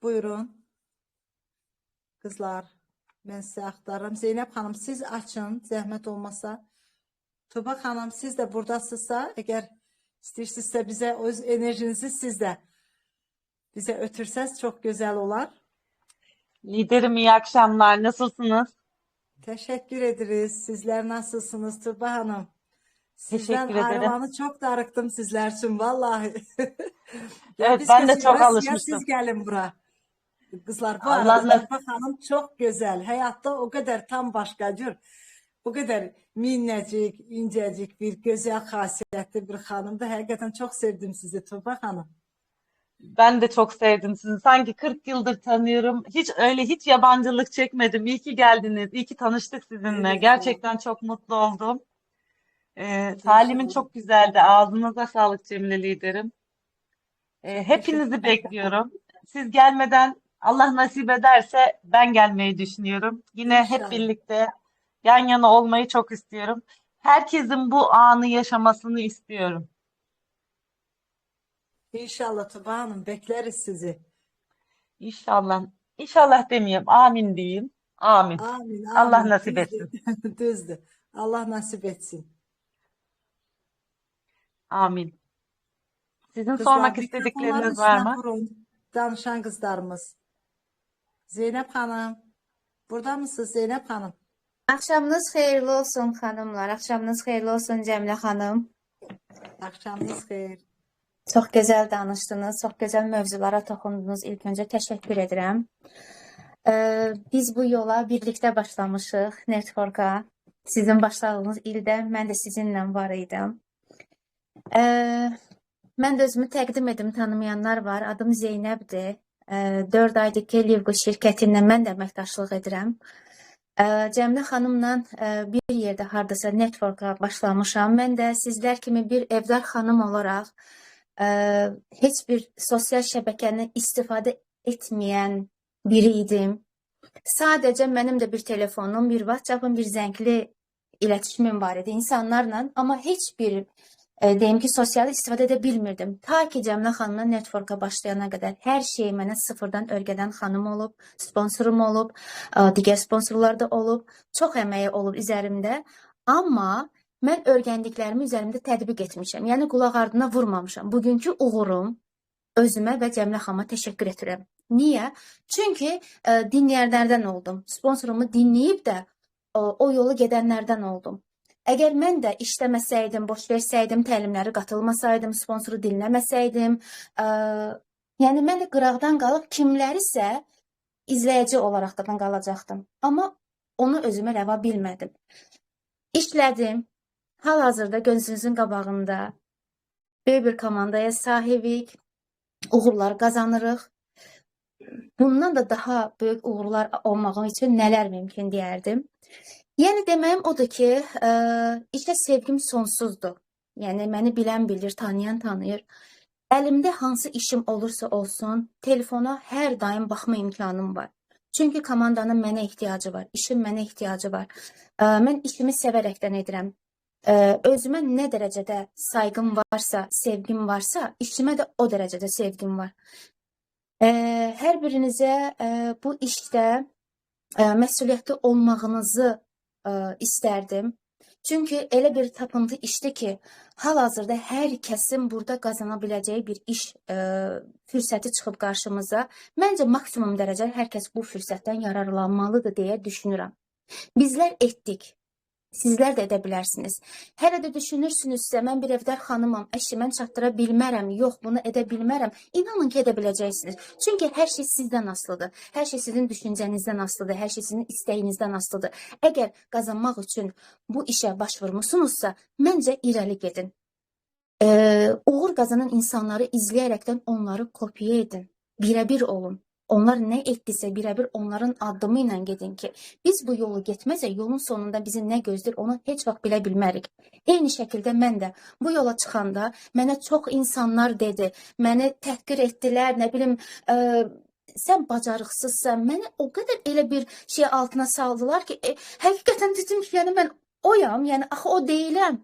Buyurun. Qızlar, mən sizə axtarıram. Zeynəb xanım, siz açın, zəhmət olmasa. Tuba xanım, siz də buradasınızsa, əgər istəyirsinizsə bizə öz enerjinizi siz də bizə ötürsəz çok gözəl olar. Liderim, iyi akşamlar. Nasılsınız? Teşekkür ederiz. Sizler nasılsınız Tuba Hanım? Sizden Teşekkür ederim. ayrılanı çok darıktım sizler için vallahi. Evet, biz ben de çok kaçıyoruz, ya alışmıştım. siz gelin bura. Kızlar bu Allah arada Allah. Tuba Hanım çok güzel. Hayatta o kadar tam başkacır. O kadar minnəcik, incecik bir güzel xasiyyətli bir xanımdır. Hakikaten çok sevdim sizi Tuba Hanım. Ben de çok sevdim sizi. Sanki 40 yıldır tanıyorum. Hiç yabancılık çekmedim. İyi ki geldiniz. İyi ki tanıştık sizinle. Evet ya. Gerçekten çok mutlu oldum. Talimin İnşallah. çok güzeldi. Ağzınıza sağlık Cemile liderim. Çok teşekkür Hepinizi bekliyorum. Siz gelmeden Allah nasip ederse ben gelmeyi düşünüyorum. Yine hep İnşallah. birlikte yan yana olmayı çok istiyorum. Herkesin bu anı yaşamasını istiyorum. İnşallah Tuba Hanım bekleriz sizi. İnşallah. İnşallah demeyeyim. Amin diyeyim. Amin. Amin, Allah amin. nasip Düzdür. etsin. Düzdür. Allah nasip etsin. Amin. Sizin Kızlar sormak mikrofonların istedikleriniz var üstüne mı? vurun. Danışan kızlarımız. Zeynep Hanım. Burada mısınız Zeynep Hanım? Axşamınız xeyirli olsun xanımlar. Axşamınız xeyirli olsun Cəmilə xanım. Akşamınız xeyir. Çox gözəl danışdınız, çox gözəl mövzulara toxundunuz. İlk öncə təşəkkür edirəm. Biz bu yola birlikdə başlamışıq, Network'a. Sizin başladığınız ildə mən də sizinlə var idim. Mən də özümü təqdim edim, tanımayanlar var. Adım Zeynəbdir. 4 aydır ki, Livgo şirkətinlə mən də əməkdaşlıq edirəm. Cəmilə xanımla bir yerdə hardasa Network'a başlamışam. Mən də sizlər kimi bir evdar xanım olaraq heç bir sosial şəbəkəni istifadə etməyən biri idim. Sadəcə mənim də bir telefonum, bir WhatsApp'ım, bir zəngli iletişimim var idi insanlarla. Amma heç bir deyim ki, sosial istifadə edə bilmirdim. Ta ki Cəmilə xanımla Network'a başlayana qədər hər şey mənə sıfırdan öyrədən xanım olub, sponsorum olub, digər sponsorlar da olub, çox əməyi olub üzərimdə. Amma mən öyrəndiklərimi üzərimdə tətbiq etmişəm. Yəni qulaq ardına vurmamışam. Bugünkü uğurum özümə və Cəmilə xanıma təşəkkür edirəm. Niyə? Çünki dinləyənlərdən oldum. Sponsorumu dinləyib də o yolu gedənlərdən oldum. Əgər mən də işləməsəydim, boş versəydim, təlimləri qatılmasaydım, sponsoru dinləməsəydim, yəni mən də qıraqdan qalıb kimlərisə izləyici olaraq da qalacaqdım. Amma onu özümə rəva bilmədim. İşlədim. Hal-hazırda gözünüzün qabağında böyük bir komandaya sahibik. uğurlar qazanırıq. Bundan da daha böyük uğurlar olmaq üçün nələr mümkün deyərdim. Yəni deməyim odur ki, işə sevgim sonsuzdur. Yəni məni bilən bilir, tanıyan tanıyır. Əlimdə hansı işim olursa olsun, telefona hər daim baxma imkanım var. Çünki komandanın mənə ehtiyacı var, işin mənə ehtiyacı var. Mən işimi sevərəkdən edirəm. Özümə nə dərəcədə sayğım varsa, sevgim varsa, işimə də o dərəcədə sevgim var. Hər birinizə bu işdə məsuliyyətli olmağınızı istərdim. Çünki elə bir tapıntı işdir ki, hal-hazırda hər kəsin burada qazana biləcəyi bir iş fürsəti çıxıb qarşımıza. Məncə maksimum dərəcədə hər kəs bu fürsətdən yararlanmalıdır deyə düşünürəm. Bizlər etdik. Sizlər də edə bilərsiniz. Hələ də düşünürsünüzsə, mən bir evdar xanımam, əşi, mən çatdıra bilmərəm, yox, bunu edə bilmərəm. İnanın ki, edə biləcəksiniz. Çünki hər şey sizdən asılıdır. Hər şey sizin düşüncənizdən asılıdır. Hər şey sizin istəyinizdən asılıdır. Əgər qazanmaq üçün bu işə başvurmusunuzsa, məncə irəli gedin. Uğur qazanan insanları izləyərəkdən onları kopya edin. Birə-bir olun. Onlar nə etdisə birə-bir onların addımı ilə gedin ki, biz bu yolu getməsək, yolun sonunda bizi nə gözləyir, onu heç vaxt bilə bilmərik. Eyni şəkildə mən də bu yola çıxanda mənə çox insanlar dedi, məni təhqir etdilər, nə bilim, sən bacarıqsızsan, məni o qədər elə bir şey altına saldılar ki, həqiqətən dedim ki, yəni mən oyam, yəni axı o deyiləm.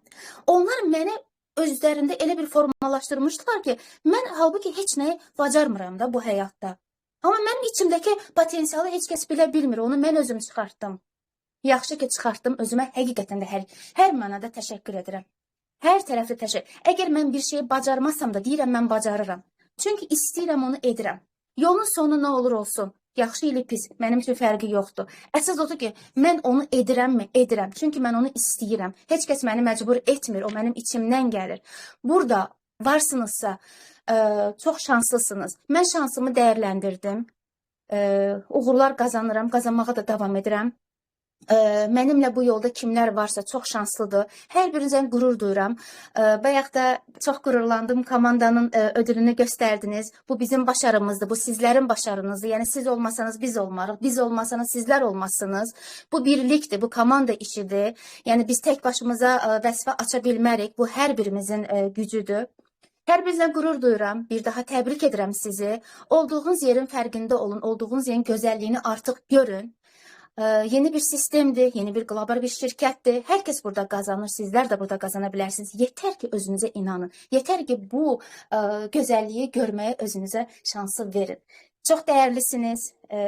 Onlar məni özlərində elə bir formalaşdırmışdılar ki, mən halbuki heç nəyi bacarmıram da bu həyatda. Amma mənim içimdəki potensialı heç kəs bilə bilmir. Onu mən özüm çıxartdım. Yaxşı ki, çıxartdım. Özümə həqiqətən də hər mənada təşəkkür edirəm. Hər tərəfli təşəkkür. Əgər mən bir şeyi bacarmasam da deyirəm, mən bacarıram. Çünki istəyirəm, onu edirəm. Yolun sonu nə olur olsun. Yaxşı ili pis. Mənim üçün fərqi yoxdur. Əsas odur ki, mən onu edirəmmi? Edirəm. Çünki mən onu istəyirəm. Heç kəs məni məcbur etmir. O mənim içimdən gəlir. Burada varsınızsa, çox şanslısınız. Mən şansımı dəyərləndirdim. Uğurlar qazanıram, qazanmağa da davam edirəm. Mənimlə bu yolda kimlər varsa çox şanslıdır. Hər birinizdən qürur duyuram. Bayaq da çox qürurlandım. Komandanın ödülünü göstərdiniz. Bu bizim başarımızdır. Bu sizlərin başarınızdır. Yəni siz olmasanız biz olmarıq. Biz olmasanız sizlər olmazsınız. Bu birlikdir. Bu komanda işidir. Yəni biz tək başımıza vəzifə aça bilmərik. Bu hər birimizin gücüdür. Hər birinizə qürur duyuram. Bir daha təbrik edirəm sizi. Olduğunuz yerin fərqində olun. Olduğunuz yerin gözəlliyini artıq görün. Yeni bir sistemdir, yeni bir qlobal bir şirkətdir. Hər kəs burada qazanır, sizlər də burada qazana bilərsiniz. Yetər ki, özünüzə inanın. Yetər ki, bu gözəlliyi görməyə özünüzə şansı verin. Çox dəyərlisiniz,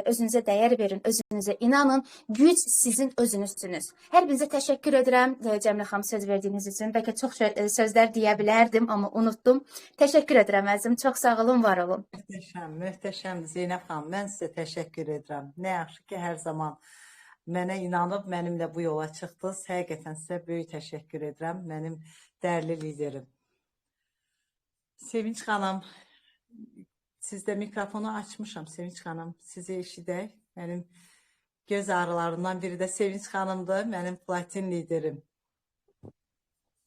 özünüzə dəyər verin, özünüzə inanın. Güc sizin özünüzsünüz. Hər birinizə təşəkkür edirəm, Cəmilə xanım, söz verdiyiniz üçün. Bəlkə çox sözlər deyə bilərdim, amma unutdum. Təşəkkür edirəm əzizim, çox sağ olun, var olun. Möhtəşəm, möhtəşəm Zeynəb xanım. Mən sizə təşəkkür edirəm. Nə yaxşı ki, hər zaman mənə inanıb mənimlə bu yola çıxdınız. Həqiqətən sizə böyük təşəkkür edirəm. Mənim dəyərli liderim. Sevinç xanım, sizdə mikrofonu açmışam, Sevinç xanım. Sizi eşidək. Mənim göz ağrılarından biri də Sevinç xanımdır. Mənim platin liderim.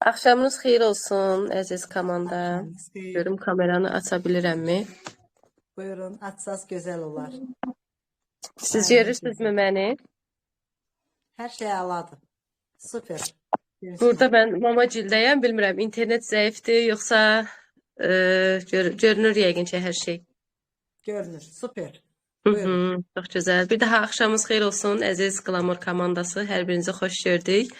Axşamınız xeyir olsun, əziz komanda. Görüm kameranı aça bilirəmmi? Buyurun, açsaz gözəl olar. Siz görürsünüzmü məni? Hər şey əladır. Süper. Burada mən mama cildəyəm, bilmirəm, internet zəifdir, yoxsa görünür yəqin ki, hər şey. Görünür, süper. Çox gözəl. Bir daha axşamınız xeyir olsun, əziz Qlamur komandası. Hər birinizi xoş gördük.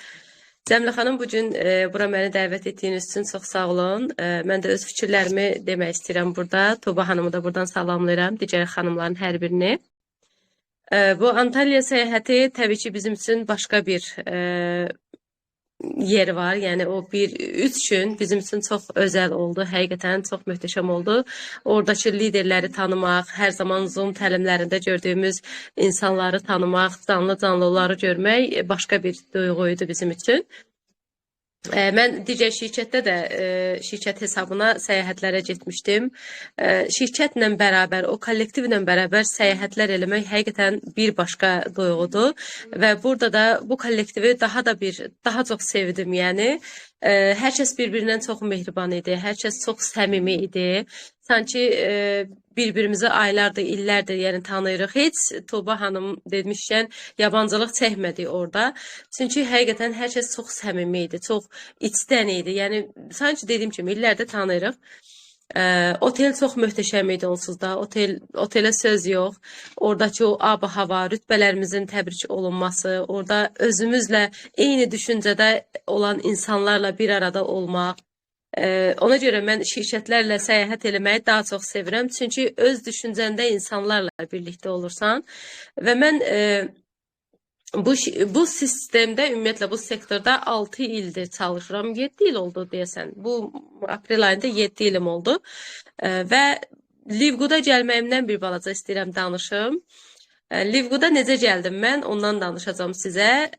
Cəmilə xanım, bugün bura məni dəvət etdiyiniz üçün çox sağ olun. Mən də öz fikirlərimi demək istəyirəm burada. Tuba xanımı da buradan salamlayıram, digər xanımların hər birini. Bu Antalya səyahəti təbii ki, bizim üçün başqa bir yeri var. Yəni o 3 gün bizim üçün çox özəl oldu. Həqiqətən çox möhtəşəm oldu. Oradakı liderləri tanımaq, hər zaman Zoom təlimlərində gördüyümüz insanları tanımaq, canlı onları görmək başqa bir duyğu idi bizim üçün. Mən digər şirkətdə də şirkət hesabına səyahətlərə getmişdim. Şirkətlə bərabər, o kollektivlə bərabər səyahətlər eləmək həqiqətən bir başqa duyğudur və burada da bu kollektivi daha çox sevdim, yəni. Hər kəs bir-birindən çox mehriban idi, hər kəs çox səmimi idi. sanki bir-birimizi aylardır, illərdir yəni tanıyırıq. Heç Tuğba xanım demişkən yabancılıq çəkmədik orada. Çünki həqiqətən hər kəs çox səmimi idi, çox içdən idi. Yəni sanki dediyim kimi illərdir tanıyırıq. Otel çox möhtəşəm idi onsuz da. Otelə söz yox. Oradakı o ab-hava, rütbələrimizin təbrik olunması, orada özümüzlə eyni düşüncədə olan insanlarla bir arada olmaq. Ona görə mən şirkətlərlə səyahət eləməyi daha çox sevirəm. Çünki öz düşüncəndə insanlarla birlikdə olursan. Və mən bu sistemdə, ümumiyyətlə bu sektorda 6 ildir çalışıram. 7 il oldu deyəsən. Bu aprel ayında 7 ilim oldu. Və Livgoda gəlməyimdən bir balaca istəyirəm danışım. Livgoda necə gəldim mən, ondan danışacağım sizə.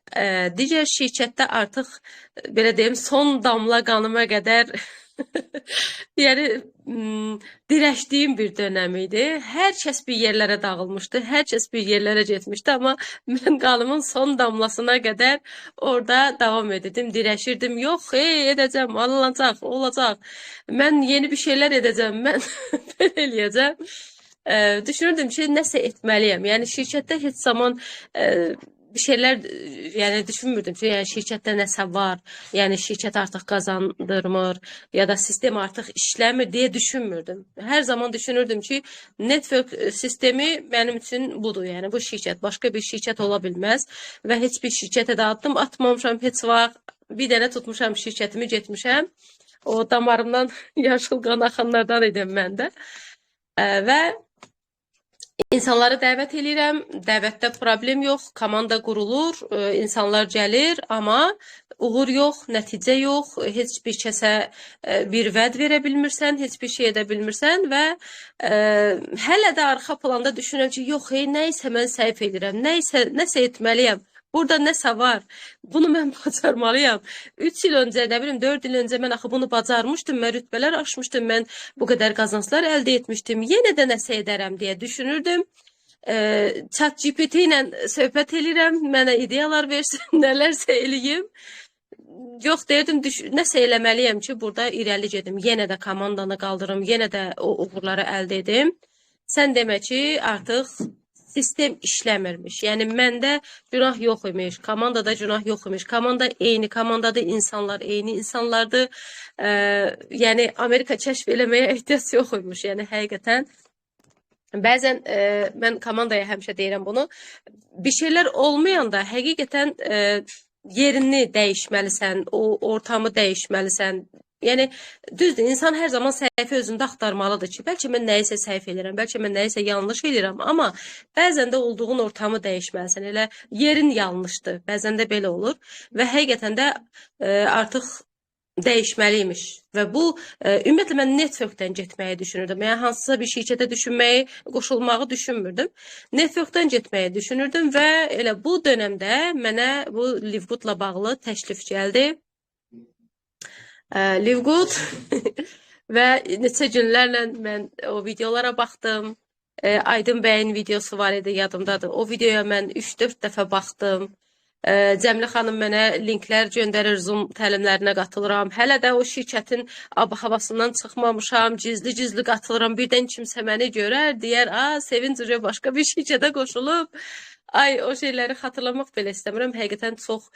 Digər şirkətdə artıq, belə deyim, son damla qanıma qədər yəni dirəşdiyim bir dönəm idi. Hər kəs bir yerlərə dağılmışdı, hər kəs bir yerlərə getmişdi, amma mən qanımın son damlasına qədər orada davam edirdim, dirəşirdim. Yox, edəcəm, alınacaq, olacaq. Mən yeni bir şeylər edəcəm, mən belə eləyəcəm. Düşünürdüm ki, nəsə etməliyəm. Yəni şirkətdə heç zaman bir şeylər yəni düşünmürdüm ki, yəni şirkətdə nəsə var, yəni şirkət artıq qazandırmır ya da sistem artıq işləmir deyə düşünmürdüm. Hər zaman düşünürdüm ki, network sistemi mənim üçün budur. Yəni bu şirkət başqa bir şirkət ola bilməz və heç bir şirkətə də addım atmamışam heç vaxt. Bir dənə tutmuşam şirkətimi, getmişəm. O damarımdan yaşıl qan axanlardan idim mən də. Və İnsanları dəvət edirəm, dəvətdə problem yox, komanda qurulur, insanlar gəlir, amma uğur yox, nəticə yox, heç bir kəsə bir vəd verə bilmirsən, heç bir şey edə bilmirsən və hələ də arxa planda düşünürəm ki, yox, nəysə mən səhv edirəm, nəsə etməliyəm. Burada nəsə var, bunu mən bacarmalıyam. 3 il öncə, nə bilim, 4 il öncə mən axı bunu bacarmışdım, mən rütbələr aşmışdım, mən bu qədər qazanclar əldə etmişdim, yenə də nəsə edərəm deyə düşünürdüm. ChatGPT ilə söhbət edirəm, mənə ideyalar versin, nələrsə eləyim. Yox, deyirdim, nəsə eləməliyəm ki, burada irəli gedim, yenə də komandanı qaldırım, yenə də o uğurları əldə edim. Sən demə ki, artıq sistem işləmirmiş. Yəni məndə günah yox imiş, komandada günah yox imiş. Komanda eyni, komandada insanlar eyni insanlardır. Yəni Amerika kəşf eləməyə ehtiyac yox imiş. Yəni həqiqətən bəzən mən komandaya həmişə deyirəm bunu. Bir şeylər olmayanda həqiqətən yerini dəyişməlisən, o ortamı dəyişməlisən. Yəni düzdür, insan hər zaman səhvi özündə axtarmalıdır ki, bəlkə mən nəyisə səhv edirəm, bəlkə mən nəyisə yanlış edirəm, amma bəzən də olduğun ortamı dəyişməlisən. Elə yerin yanlışdır, bəzən də belə olur və həqiqətən də artıq dəyişməliymiş və bu ümumiyyətlə mən networkdən getməyi düşünürdüm. Yəni hansısa bir şirkətə düşünməyi, qoşulmağı düşünmürdüm. Networkdən getməyi düşünürdüm və elə bu dönəmdə mənə bu Livgoodla bağlı təklif gəldi. Livgood və neçə günlərlə mən o videolara baxdım. Aydın bəyin videosu var idi, yadımdadır. O videoya mən 3-4 dəfə baxdım. Cəmilə xanım mənə linklər göndərir, Zoom təlimlərinə qatılıram. Hələ də o şirkətin ab-havasından çıxmamışam, gizli-gizli qatılıram. Birdən kimsə məni görər, deyər, Sevinc başqa bir şirkətə qoşulub. Ay, o şeyləri xatırlamaq belə istəmirəm. Həqiqətən çox,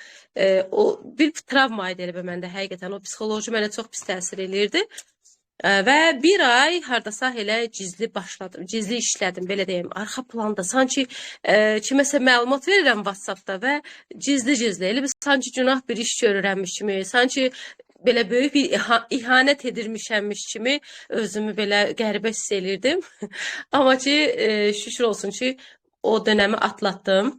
o bir travma idi elə məndə, həqiqətən. O psixoloji mənə çox pis təsir eləyirdi. Və bir ay hardasa elə gizli başladım, gizli işlədim, belə deyim, arxa planda. Sanki kiməsə məlumat verirəm WhatsAppda və gizli-gizli, elə sanki günah bir iş görürəmmiş kimi, sanki belə böyük bir ihanət edirmişəmmiş kimi özümü belə qəribə hiss elirdim. Amma ki, şükür olsun ki, o dönəmi atlatdım.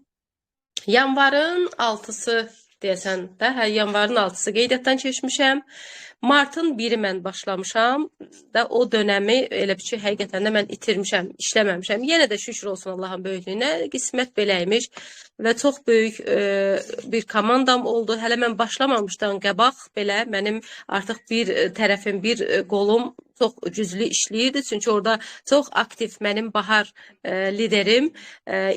Yanvarın 6-sı deyəsən də, yanvarın 6-sı qeydiyyatdan keçmişəm. Martın 1-i mən başlamışam və o dönəmi elə bir ki, həqiqətən də mən itirmişəm, işləməmişəm. Yenə də şükür olsun Allahın böyüklüyünə, qismət beləymiş və çox böyük bir komandam oldu. Hələ mən başlamamışdan qabaq belə mənim artıq bir tərəfim, bir qolum çox güclü işləyirdi. Çünki orada çox aktiv mənim Bahar liderim,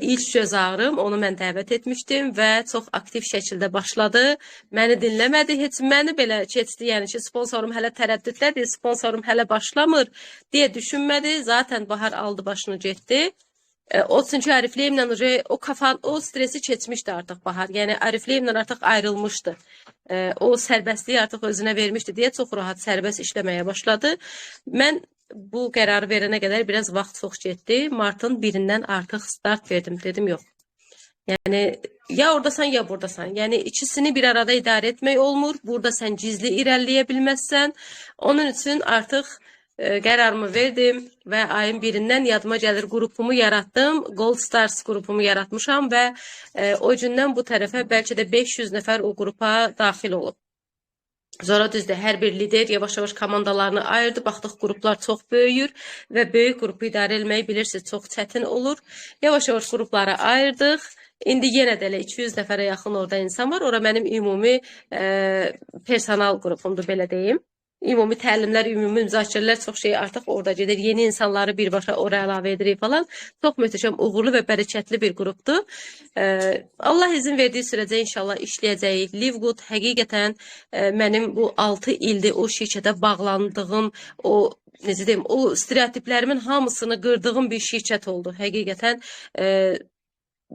ilk göz ağrım, onu mən dəvət etmişdim və çox aktiv şəkildə başladı. Məni dinləmədi, heç məni belə keçdi, yəni ki, sponsorum hələ tərəddüddədir, sponsorum hələ başlamır deyə düşünmədi. Zaten Bahar aldı başını getdi. O çünki Arifliyevlə o stresi keçmişdi artıq Bahar. Yəni Arifliyevlə artıq ayrılmışdı. O sərbəstliyi artıq özünə vermişdi deyə çox rahat sərbəst işləməyə başladı. Mən bu qərarı verənə qədər biraz vaxt çox getdi. Martın 1-dən artıq start verdim. Dedim yox. Yəni ya oradasan ya buradasan. Yəni ikisini bir arada idarə etmək olmur. Burada sən gizli irəliləyə bilməzsən. Onun üçün artıq qərarımı verdim və ayın 1-dən yadıma gəlir qrupumu yaratdım. Gold Stars qrupumu yaratmışam və o gündən bu tərəfə bəlkə də 500 nəfər o qrupa daxil olub. Sonra düzdür, hər bir lider yavaş-yavaş komandalarını ayırdı. Baxdıq qruplar çox böyüyür və böyük qrupu idarə etməyi bilirsiniz, çox çətin olur. Yavaş-yavaş qruplara ayırdıq. İndi yenə də elə 200 nəfərə yaxın orada insan var. Ora mənim ümumi personal qrupumdur, belə deyim. Ümumi təlimlər, ümumi müzakirələr çox şey artıq orada gedir. Yeni insanları birbaşa ora əlavə edirik falan. Çox möhtəşəm, uğurlu və bərəkətli bir qrupdur. Allah izin verdiyi sürəcə inşallah işləyəcəyik. Livegood həqiqətən mənim bu 6 ildir o şirkətə bağlandığım, o necə deyim, o stereotiplərimin hamısını qırdığım bir şirkət oldu. Həqiqətən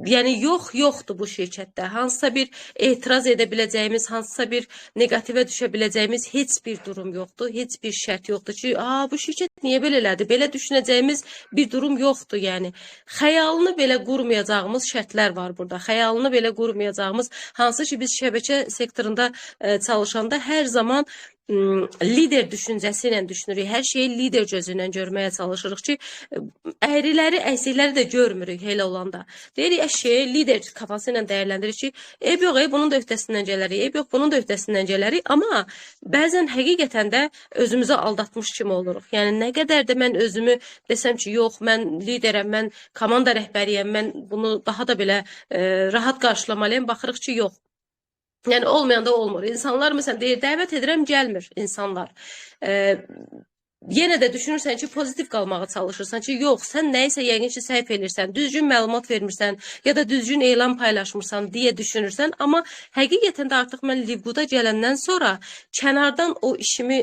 yəni yoxdur bu şirkətdə. Hansısa bir etiraz edə biləcəyimiz, hansısa bir negativə düşə biləcəyimiz heç bir durum yoxdur. Heç bir şərt yoxdur ki, bu şirkət niyə belə elədi? Belə düşünəcəyimiz bir durum yoxdur, yəni. Xəyalını belə qurmayacağımız şərtlər var burada. Xəyalını belə qurmayacağımız, hansı ki biz şəbəkə sektorunda çalışanda hər zaman lider düşüncəsi ilə düşünürük. Hər şeyi lider gözü ilə görməyə çalışırıq ki, əyriləri, əksikləri də görmürük elə olanda. Deyirik, şeyi lider kafası ilə dəyərləndiririk ki, yox, bunun da öhdəsindən gələrik, yox, bunun da öhdəsindən gələrik. Amma bəzən həqiqətən də özümüzü aldatmış kimi oluruq. Yəni, nə qədər də mən özümü desəm ki, yox, mən liderəm, mən komanda rəhbəriyəm, mən bunu daha da belə rahat qarşılamalıyım, baxırıq ki, yox. Yəni olmayanda olmur. İnsanlar məsələn deyir, dəvət edirəm, gəlmir insanlar. Yenə də düşünürsən ki, pozitiv qalmağa çalışırsan ki, yox, sən nəyisə yəqin ki, səhv edirsən, düzgün məlumat vermirsən ya da düzgün elan paylaşmırsan deyə düşünürsən. Amma həqiqətən də artıq mən Livegood-a gələndən sonra kənardan o işimi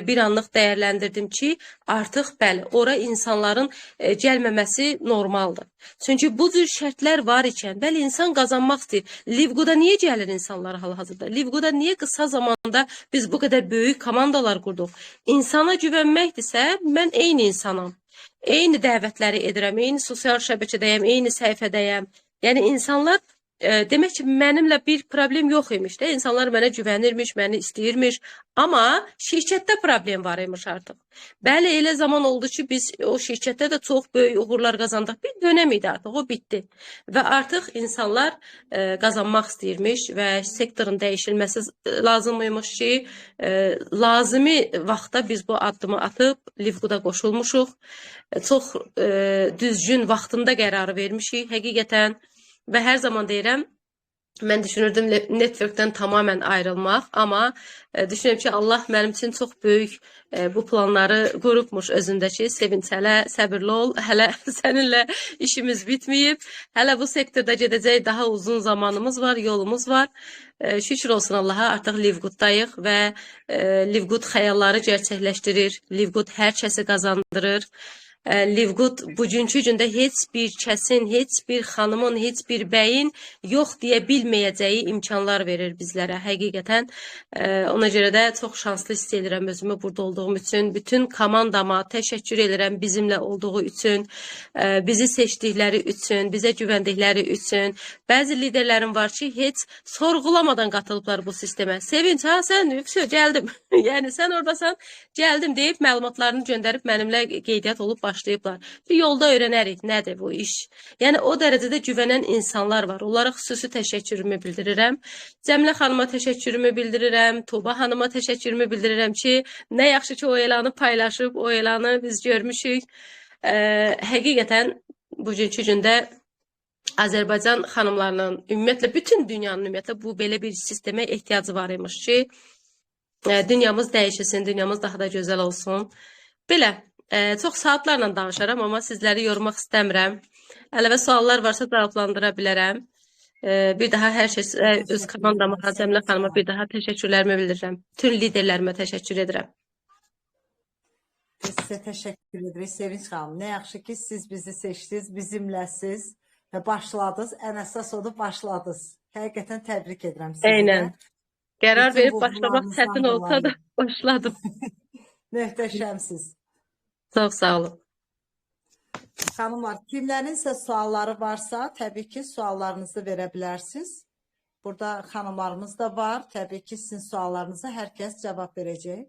bir anlıq dəyərləndirdim ki, artıq bəli, ora insanların gəlməməsi normaldır. Çünki bu cür şərtlər var ikən, bəli, insan qazanmaq istəyir. Livegood-a niyə gəlir insanlar hal-hazırda? Livegood-a niyə qısa zamanda biz bu qədər böyük komandalar qurduq? İnsana güvənməkdirsə, mən eyni insanam. Eyni dəvətləri edirəm, eyni sosial şəbəkədəyəm, eyni səhifədəyəm. Yəni insanlar demək ki, mənimlə bir problem yox imiş də. İnsanlar mənə güvənirmiş, məni istəyirmiş. Amma şirkətdə problem var imiş artıq. Bəli, elə zaman oldu ki, biz o şirkətdə də çox böyük uğurlar qazandıq. Bir dönəm idi artıq, o bitdi. Və artıq insanlar qazanmaq istəyirmiş və sektorun dəyişilməsi lazımıymış ki, lazımi vaxtda biz bu addımı atıb Livegood-a qoşulmuşuq. Çox düzgün vaxtında qərarı vermişik həqiqətən. Və hər zaman deyirəm, mən düşünürdüm networkdən tamamən ayrılmaq, amma düşünürəm ki, Allah mənim üçün çox böyük bu planları qurubmuş özündəki. Sevinç, hələ səbirli ol, hələ səninlə işimiz bitməyib, hələ bu sektorda gedəcək daha uzun zamanımız var, yolumuz var. Şükür olsun Allaha, artıq Livegood-dayıq və Livegood xəyalları gerçəkləşdirir, Livegood hər kəsi qazandırır. Livegood bugünkü gündə heç bir kəsin, heç bir xanımın, heç bir bəyin yox deyə bilməyəcəyi imkanlar verir bizlərə həqiqətən. Ona görə də çox şanslı hiss edirəm özümü burada olduğum üçün. Bütün komandama təşəkkür edirəm bizimlə olduğu üçün, bizi seçdikləri üçün, bizə güvəndikləri üçün. Bəzi liderlərim var ki, heç sorğulamadan qatılıblar bu sistemə. Sevinç, sən gəldim. Yəni sən oradasan, gəldim deyib məlumatlarını göndərib mənimlə qeydiyyat olub başlayıblar. Yolda öyrənərik nədir bu iş. Yəni o dərəcədə güvənən insanlar var. Onlara xüsusi təşəkkürümü bildirirəm. Cəmilə xanıma təşəkkürümü bildirirəm. Tuğba xanıma təşəkkürümü bildirirəm ki, nə yaxşı ki o elanı paylaşıb, o elanı biz görmüşük. Həqiqətən bugünkü gündə Azərbaycan xanımlarının, ümumiyyətlə bütün dünyanın ümumiyyətlə bu belə bir sistemə ehtiyacı var imiş ki, dünyamız dəyişilsin, dünyamız daha da gözəl olsun. Belə, çox saatlarla danışaram, amma sizləri yormaq istəmirəm. Əlavə suallar varsa cavablandıra bilərəm. Bir daha hər şey Sizə öz təşəkkür komandama, edirəm. Cəmilə Sevinç xanıma xanım. bir daha təşəkkürlərimi bildirirəm. Bütün liderlərimə təşəkkür edirəm. Biz sizə təşəkkür edirik Sevinç xanım. Nə yaxşı ki, siz bizi seçdiniz, bizimləsiz və başladınız. Ən əsas odur, başladınız. Həqiqətən təbrik edirəm sizi də. Eynən. Qərar Bütün verib başlamaq uğurlarınızdan çətin olsa da dolayı. başladım. Möhtəşəmsiz. Çox sağ olun. Xanımlar, kimlərinsə sualları varsa, təbii ki, suallarınızı verə bilərsiniz. Burada xanımlarımız da var. Təbii ki, sizin suallarınıza hər kəs cavab verəcək.